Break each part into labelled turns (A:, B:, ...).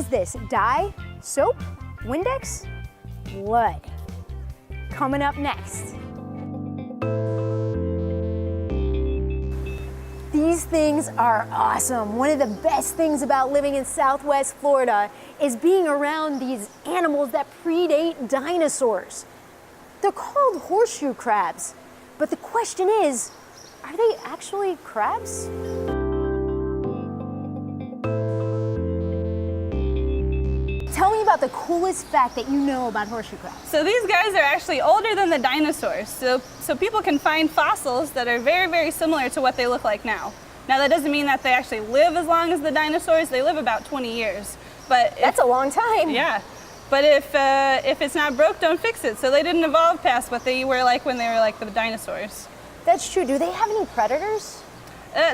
A: is this? Dye? Soap? Windex? Blood. Coming up next. These things are awesome. One of the best things about living in Southwest Florida is being around these animals that predate dinosaurs. They're called horseshoe crabs, but the question is, are they actually crabs? Tell me about the coolest fact that you know about horseshoe crabs.
B: So these guys are actually older than the dinosaurs. So people can find fossils that are very, very similar to what they look like now. Now that doesn't mean that they actually live as long as the dinosaurs. They live about 20 years. But
A: that's a long time.
B: Yeah. But if it's not broke, don't fix it. So they didn't evolve past what they were like when they were like the dinosaurs.
A: That's true. Do they have any predators?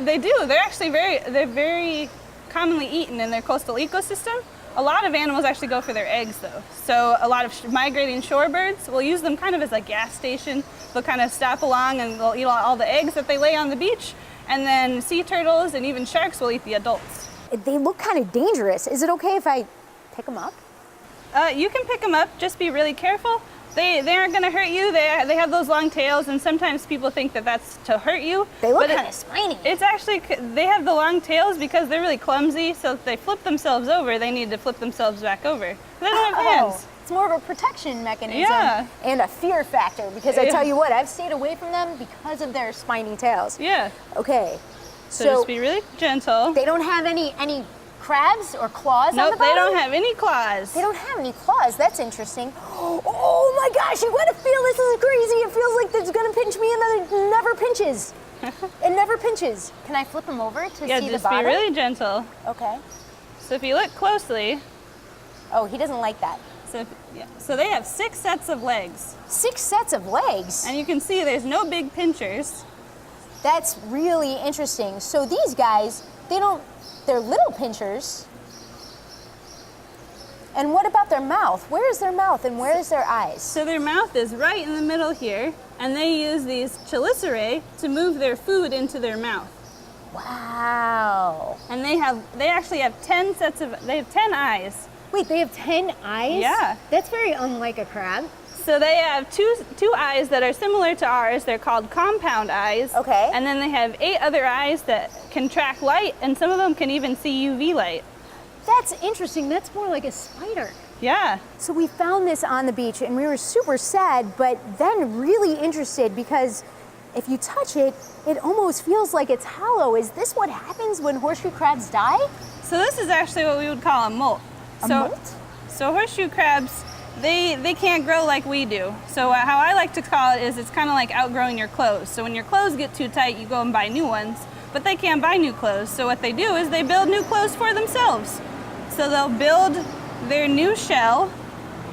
B: They do. They're very commonly eaten in their coastal ecosystem. A lot of animals actually go for their eggs though. So a lot of migrating shorebirds will use them kind of as a gas station. They'll kind of stop along and they'll eat all the eggs that they lay on the beach. And then sea turtles and even sharks will eat the adults.
A: They look kind of dangerous. Is it okay if I pick them up?
B: You can pick them up, just be really careful. They aren't going to hurt you. They have those long tails, and sometimes people think that that's to hurt you.
A: They look kind of spiny.
B: It's actually, they have the long tails because they're really clumsy, so if they flip themselves over, they need to flip themselves back over. They don't have hands.
A: It's more of a protection mechanism
B: and
A: a fear factor, because I tell you what, I've stayed away from them because of their spiny tails.
B: Yeah.
A: Okay.
B: So just be really gentle.
A: They don't have any crabs or claws on the bottom?
B: Nope, they don't have any claws.
A: They don't have any claws. That's interesting. Oh my gosh, you gotta feel this is crazy. It feels like it's gonna pinch me and then it never pinches. It never pinches. Can I flip them over to see the bottom?
B: Yeah, just be really gentle.
A: Okay.
B: So if you look closely.
A: Oh, he doesn't like that.
B: So they have 6 sets of legs.
A: 6 sets of legs?
B: And you can see there's no big pinchers.
A: That's really interesting. So these guys, they're little pinchers. And what about their mouth? Where is their mouth and where is their eyes?
B: So their mouth is right in the middle here, and they use these chelicerae to move their food into their mouth.
A: Wow.
B: And they actually have 10 eyes.
A: Wait, they have 10 eyes?
B: Yeah.
A: That's very unlike a crab.
B: So they have two eyes that are similar to ours. They're called compound eyes.
A: Okay.
B: And then they have 8 other eyes that can track light, and some of them can even see UV light.
A: That's interesting. That's more like a spider.
B: Yeah.
A: So we found this on the beach and we were super sad, but then really interested because if you touch it, it almost feels like it's hollow. Is this what happens when horseshoe crabs die?
B: So this is actually what we would call a molt.
A: A molt?
B: So horseshoe crabs, they can't grow like we do. So how I like to call it is it's kind of like outgrowing your clothes. So when your clothes get too tight, you go and buy new ones, but they can't buy new clothes. So what they do is they build new clothes for themselves. So they'll build their new shell,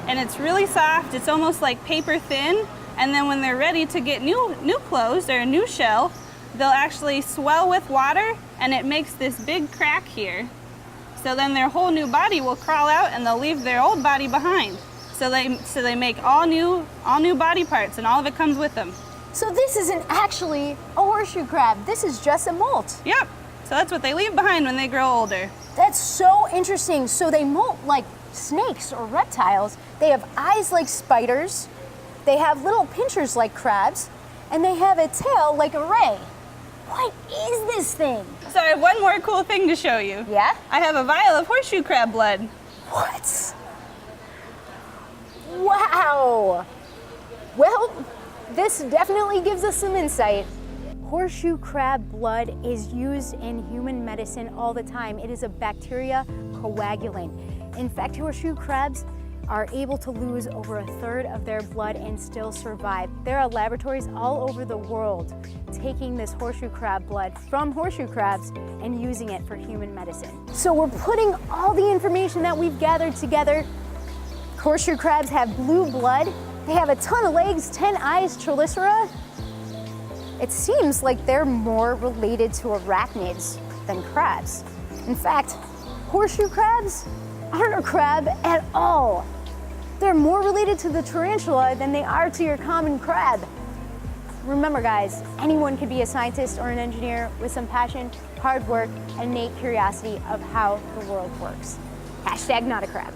B: and it's really soft. It's almost like paper thin. And then when they're ready to get new clothes or a new shell, they'll actually swell with water, and it makes this big crack here. So then their whole new body will crawl out, and they'll leave their old body behind. So they make all new body parts, and all of it comes with them.
A: So this isn't actually a horseshoe crab. This is just a molt.
B: Yep. So that's what they leave behind when they grow older.
A: That's so interesting. So they molt like snakes or reptiles. They have eyes like spiders. They have little pinchers like crabs. And they have a tail like a ray. What is this thing?
B: So I have one more cool thing to show you.
A: Yeah?
B: I have a vial of horseshoe crab blood.
A: What? Wow. Well, this definitely gives us some insight. Horseshoe crab blood is used in human medicine all the time. It is a bacteria coagulant. In fact, horseshoe crabs are able to lose over 1/3 of their blood and still survive. There are laboratories all over the world taking this horseshoe crab blood from horseshoe crabs and using it for human medicine. So we're putting all the information that we've gathered together. Horseshoe crabs have blue blood. They have a ton of legs, 10 eyes, chelicera. It seems like they're more related to arachnids than crabs. In fact, horseshoe crabs aren't a crab at all. They're more related to the tarantula than they are to your common crab. Remember guys, anyone can be a scientist or an engineer with some passion, hard work, and innate curiosity of how the world works. Hashtag not a crab.